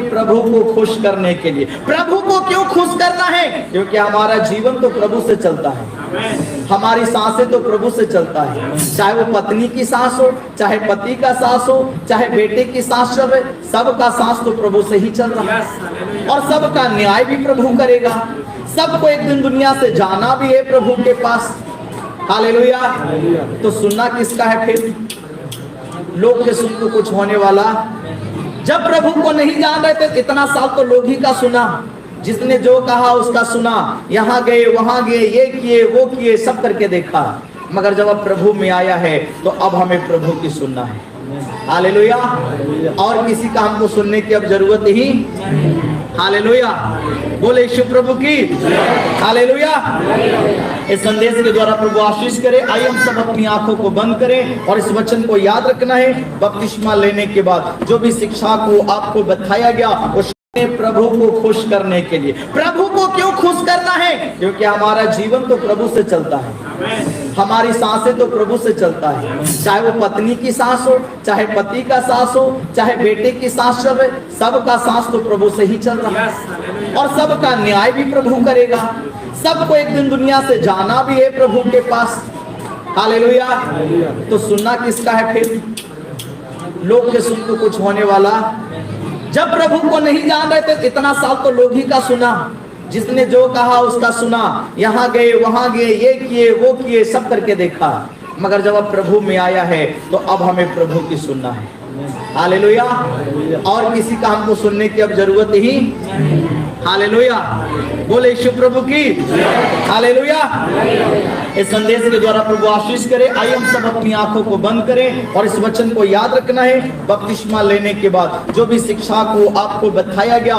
प्रभु को खुश करने के लिए। प्रभु को क्यों खुश करना है? क्योंकि हमारा जीवन तो प्रभु से चलता है, हमारी सांसें तो प्रभु से चलता है। चाहे वो पत्नी की सांस हो, चाहे पति का सांस हो, चाहे बेटे की सांस चले, सबका सांस तो प्रभु से ही चल रहा है और सबका न्याय भी प्रभु करेगा। सबको एक दिन दुनिया से जाना भी है प्रभु के पास। हालेलुया। तो सुनना किसका है फिर? लोग के सुन को कुछ होने वाला। जब प्रभु को नहीं जान रहे थे इतना साल तो लोग ही का सुना, जिसने जो कहा उसका सुना, यहाँ गए वहां गए, ये किए वो किए, सब करके देखा। मगर जब अब प्रभु में आया है तो अब हमें प्रभु की सुनना है। हालेलुया। और किसी का हमको सुनने की अब जरूरत ही। हालेलुया। बोले यीशु प्रभु की। हालेलुया। इस संदेश के द्वारा प्रभु आशीष करे। आइए हम सब अपनी आंखों को बंद करें और इस वचन को याद रखना है। बपतिस्मा लेने के बाद जो भी शिक्षा को आपको बताया गया वो प्रभु को खुश करने के लिए। प्रभु को क्यों खुश करना है? क्योंकि हमारा जीवन तो प्रभु से चलता है, हमारी सांसें तो प्रभु से चलता है। चाहे वो पत्नी की सांस हो, चाहे पति का सांस हो, चाहे बेटे की सांस चले, सबका सांस तो प्रभु से ही चल रहा है और सबका न्याय भी प्रभु करेगा। सबको एक दिन दुनिया से जाना भी है प्रभु के पास। हालेलुया। तो सुनना किसका है फिर? लोग के सुन को कुछ होने वाला। जब प्रभु को नहीं जान रहे थे इतना साल तो लोग ही का सुना, जिसने जो कहा उसका सुना, यहाँ गए वहां गए, ये किए वो किए, सब करके देखा। मगर जब अब प्रभु में आया है तो अब हमें प्रभु की सुनना है। हालेलुया। और किसी का हमको सुनने की अब जरूरत ही। हालेलुया। बोले यीशु प्रभु की। हालेलुया। इस संदेश के द्वारा प्रभु आशीष करे। आइए हम सब अपनी आंखों को बंद करें और इस वचन को याद रखना है। बपतिस्मा लेने के बाद जो भी शिक्षा को आपको बताया गया